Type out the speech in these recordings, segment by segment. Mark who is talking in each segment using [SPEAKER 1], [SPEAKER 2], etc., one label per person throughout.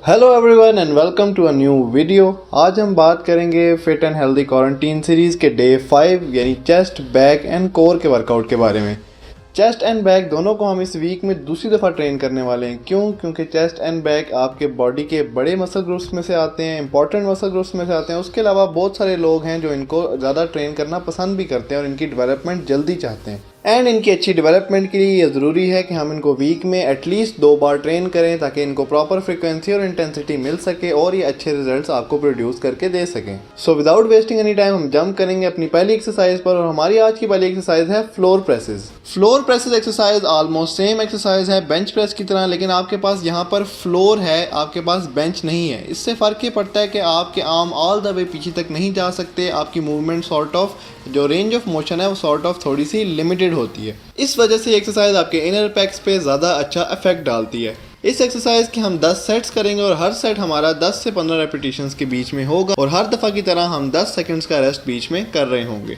[SPEAKER 1] Hello everyone and welcome to a new video. आज हम बात करेंगे fit and healthy quarantine series के डे 5 यानी चेस्ट, बैक एंड कोर के वर्कआउट के बारे में। चेस्ट एंड बैक दोनों को हम इस वीक में दूसरी दफ़ा ट्रेन करने वाले हैं। क्योंकि चेस्ट एंड बैक आपके बॉडी के बड़े मसल ग्रुप्स में से आते हैं, इंपॉर्टेंट मसल ग्रुप्स में से आते हैं। उसके अलावा बहुत सारे लोग हैं जो इनको ज़्यादा ट्रेन करना पसंद भी करते हैं और इनकी डेवलपमेंट जल्दी चाहते हैं। एंड इनकी अच्छी डेवलपमेंट के लिए ये ज़रूरी है कि हम इनको वीक में एटलीस्ट 2 बार ट्रेन करें ताकि इनको प्रॉपर फ्रीक्वेंसी और इंटेंसिटी मिल सके और ये अच्छे रिजल्ट्स आपको प्रोड्यूस करके दे सकें। So without wasting any time हम जंप करेंगे अपनी पहली एक्सरसाइज पर। और हमारी आज की पहली एक्सरसाइज है floor presses. Floor presses exercise almost same exercise है बेंच प्रेस की तरह, लेकिन आपके पास यहाँ पर फ्लोर है, आपके पास बेंच नहीं है। इससे फ़र्क ये पड़ता है कि आपके आर्म ऑल द वे पीछे तक नहीं जा सकते, आपकी मूवमेंट सॉर्ट ऑफ जो रेंज ऑफ मोशन है वो सॉर्ट ऑफ थोड़ी सी लिमिटेड होती है। इस वजह से एक्सरसाइज आपके इनर पैक्स पे ज़्यादा अच्छा इफेक्ट डालती है। इस एक्सरसाइज के हम 10 सेट्स करेंगे और हर सेट हमारा 10 से 15 रेपिटेशंस के बीच में होगा और हर दफ़ा की तरह हम 10 सेकंड्स का रेस्ट बीच में कर रहे होंगे।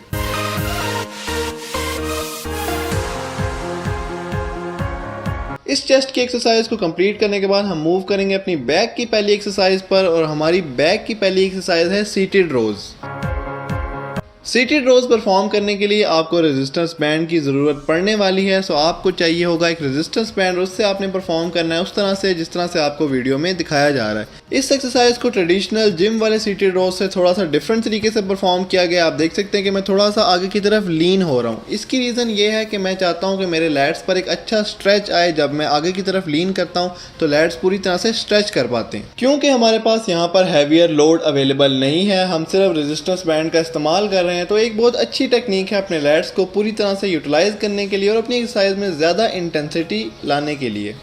[SPEAKER 1] इस चेस्ट की एक्सरसाइज को कंप्लीट करने के बाद हम मूव करेंगे अपनी बैक की पहली एक्सरसाइज पर। और हमारी बैक की पहली एक्सरसाइज है सीटेड रोज। सीटेड रोज परफॉर्म करने के लिए आपको रेजिस्टेंस बैंड की ज़रूरत पड़ने वाली है। सो आपको चाहिए होगा एक रेजिस्टेंस बैंड, उससे आपने परफॉर्म करना है उस तरह से जिस तरह से आपको वीडियो में दिखाया जा रहा है। इस एक्सरसाइज को ट्रेडिशनल जिम वाले सीटेड रोज से थोड़ा सा डिफरेंट तरीके से परफॉर्म किया गया। आप देख सकते हैं कि मैं थोड़ा सा आगे की तरफ लीन हो रहा हूँ। इसकी रीज़न ये है कि मैं चाहता हूँ कि मेरे लैट्स पर एक अच्छा स्ट्रेच आए। जब मैं आगे की तरफ लीन करता हूँ तो लैट्स पूरी तरह से स्ट्रेच कर पाते हैं। क्योंकि हमारे पास यहाँ पर हैवियर लोड अवेलेबल नहीं है, हम सिर्फ रेजिस्टेंस बैंड का इस्तेमाल कर रहे हैं, तो एक बहुत अच्छी टेक्निक है अपने लैट्स को पूरी तरह से यूटिलाइज करने के लिए और अपनी एक्सरसाइज में ज़्यादा इंटेंसिटी लाने के लिए।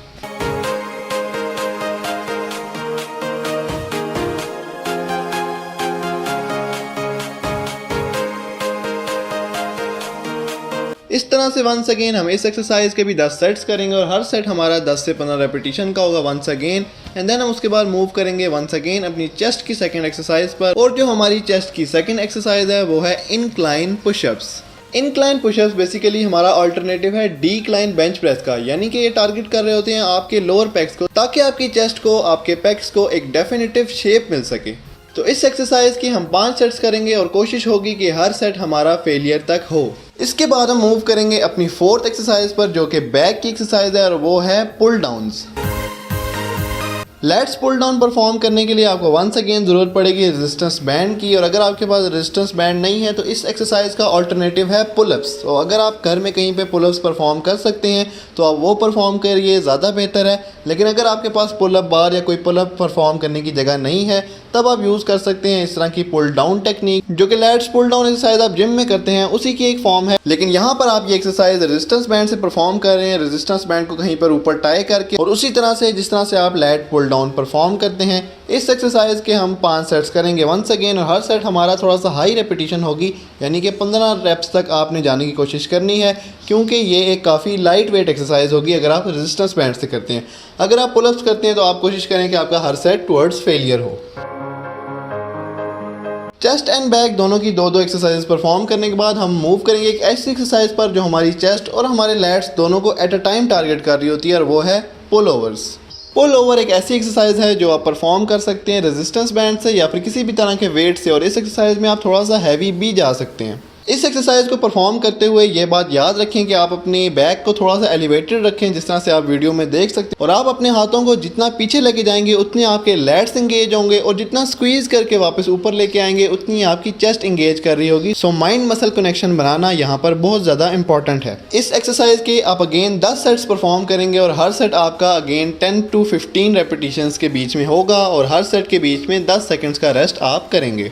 [SPEAKER 1] इस तरह से वंस अगेन हम इस एक्सरसाइज के भी 10 सेट्स करेंगे और हर सेट हमारा 10 से 15 रेपिटेशन का होगा वंस अगेन। एंड देन हम उसके बाद मूव करेंगे वंस अगेन अपनी चेस्ट की सेकंड एक्सरसाइज पर। और जो हमारी चेस्ट की सेकंड एक्सरसाइज है वो है incline pushups. Incline pushups basically हमारा अल्टरनेटिव है डिक्लाइन बेंच प्रेस का, यानी कि ये टारगेट कर रहे होते हैं आपके लोअर पैक्स को ताकि आपकी चेस्ट को, आपके पैक्स को एक डेफिनेटिव शेप मिल सके। तो इस एक्सरसाइज की हम 5 सेट्स करेंगे और कोशिश होगी कि हर सेट हमारा फेलियर तक हो। इसके बाद हम मूव करेंगे अपनी 4th एक्सरसाइज पर जो कि बैक की एक्सरसाइज है और वो है pull downs. Let's pull down perform करने के लिए आपको वंस अगेन ज़रूरत पड़ेगी रेजिस्टेंस बैंड की। और अगर आपके पास रेजिस्टेंस बैंड नहीं है तो इस एक्सरसाइज का अल्टरनेटिव है पुलअप्स। तो अगर आप घर में कहीं पे पुलअप्स परफॉर्म कर सकते हैं तो आप वो परफॉर्म करिए, ज़्यादा बेहतर है। लेकिन अगर आपके पास पुलअप बार या कोई पुलअप परफॉर्म करने की जगह नहीं है तब आप यूज़ कर सकते हैं इस तरह की पुल डाउन टेक्निक, जो कि लेट्स पुल डाउन एक्सरसाइज आप जिम में करते हैं उसी की एक फॉर्म है। लेकिन यहाँ पर आप ये एक्सरसाइज रेजिस्टेंस बैंड से परफॉर्म कर रहे हैं, रेजिस्टेंस बैंड को कहीं पर ऊपर टाई करके और उसी तरह से जिस तरह से आप लेट पुल डाउन परफॉर्म करते हैं। इस एक्सरसाइज के हम 5 सेट्स करेंगे वंस अगेन और हर सेट हमारा थोड़ा सा हाई रेपिटेशन होगी, यानी कि 15 रेप्स तक आपने जाने की कोशिश करनी है। क्योंकि ये एक काफ़ी लाइट वेट एक्सरसाइज होगी अगर आप रेजिस्टेंस बैंड से करते हैं। अगर आप पुलअप्स करते हैं तो आप कोशिश करें कि आपका हर सेट टुवर्ड्स फेलियर हो। चेस्ट एंड बैक दोनों की 2-2 एक्सरसाइज परफॉर्म करने के बाद हम मूव करेंगे एक ऐसी एक्सरसाइज पर जो हमारी चेस्ट और हमारे लैट्स दोनों को एट अ टाइम टारगेट कर रही होती है और वो है पुल ओवर्स। पुल ओवर एक ऐसी एक्सरसाइज है जो आप परफॉर्म कर सकते हैं रेजिस्टेंस बैंड से या फिर किसी भी तरह के वेट से, और इस एक्सरसाइज में आप थोड़ा सा हैवी भी जा सकते हैं। इस एक्सरसाइज को परफॉर्म करते हुए ये बात याद रखें कि आप अपनी बैक को थोड़ा सा एलिवेटेड रखें जिस तरह से आप वीडियो में देख सकते हैं। और आप अपने हाथों को जितना पीछे लेके जाएंगे उतने आपके लैट्स इंगेज होंगे और जितना स्क्वीज करके वापस ऊपर लेके आएंगे उतनी आपकी चेस्ट इंगेज कर रही होगी। सो माइंड मसल कनेक्शन बनाना यहाँ पर बहुत ज़्यादा इंपॉर्टेंट है। इस एक्सरसाइज के आप अगेन 10 सेट्स परफॉर्म करेंगे और हर सेट आपका अगेन 10 to 15 रेपिटेशंस के बीच में होगा और हर सेट के बीच में 10 सेकेंड्स का रेस्ट आप करेंगे।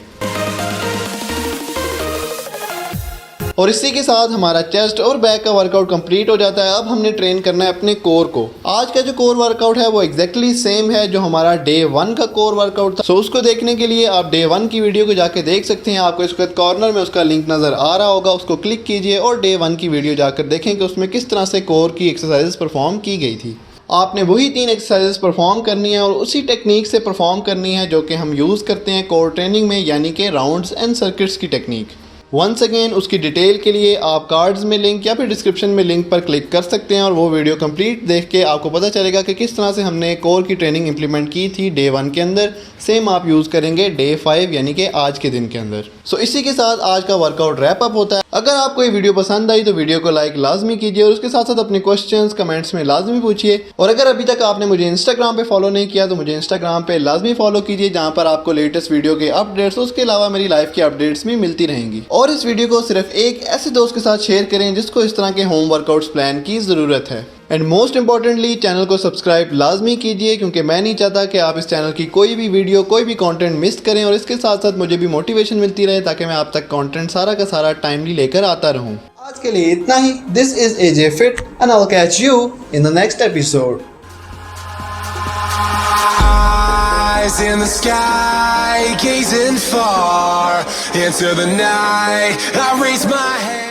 [SPEAKER 1] और इसी के साथ हमारा चेस्ट और बैक का वर्कआउट कंप्लीट हो जाता है। अब हमने ट्रेन करना है अपने कोर को। आज का जो कोर वर्कआउट है वो एग्जैक्टली सेम है जो हमारा डे 1 का कोर वर्कआउट था। सो उसको देखने के लिए आप डे 1 की वीडियो को जाके देख सकते हैं। आपको इस वक्त कॉर्नर में उसका लिंक नज़र आ रहा होगा, उसको क्लिक कीजिए और डे 1 की वीडियो जाकर देखें कि उसमें किस तरह से कोर की एक्सरसाइज परफॉर्म की गई थी। आपने वही 3 एक्सरसाइजेस परफॉर्म करनी है और उसी टेक्निक से परफॉर्म करनी है जो कि हम यूज़ करते हैं कोर ट्रेनिंग में, यानी कि राउंड्स एंड सर्किट्स की टेक्निक। वंस अगेन उसकी डिटेल के लिए आप कार्ड्स में लिंक या फिर डिस्क्रिप्शन में लिंक पर क्लिक कर सकते हैं और वो वीडियो कंप्लीट देख के आपको पता चलेगा कि किस तरह से हमने कोर की ट्रेनिंग इंप्लीमेंट की थी डे 1 के अंदर। सेम आप यूज़ करेंगे डे 5 यानी कि आज के दिन के अंदर। सो इसी के साथ आज का वर्कआउट रैप अप होता है। अगर आपको ये वीडियो पसंद आई तो वीडियो को लाइक लाजमी कीजिए और उसके साथ साथ अपने क्वेश्चंस कमेंट्स में लाजमी पूछिए। और अगर अभी तक आपने मुझे इंस्टाग्राम पे फॉलो नहीं किया तो मुझे इंस्टाग्राम पे लाजमी फॉलो कीजिए, जहां पर आपको लेटेस्ट वीडियो के अपडेट्स, उसके अलावा मेरी लाइफ की अपडेट्स भी मिलती रहेंगी। और इस वीडियो को सिर्फ एक ऐसे दोस्त के साथ शेयर करें जिसको इस तरह के होम वर्कआउट्स प्लान की ज़रूरत है। एंड मोस्ट इंपॉर्टेंटली चैनल को सब्सक्राइब लाजमी कीजिए, क्योंकि मैं नहीं चाहता कि आप इस चैनल की कोई भी वीडियो, कोई भी कंटेंट मिस करें। और इसके साथ साथ मुझे भी मोटिवेशन मिलती रहे ताकि मैं आप तक कंटेंट सारा का सारा टाइमली लेकर आता रहूं। आज के लिए इतना ही। This is AJ Fit and I will catch you in the next episode.
[SPEAKER 2] Eyes in the sky, gazing far into the night. I raise my hand.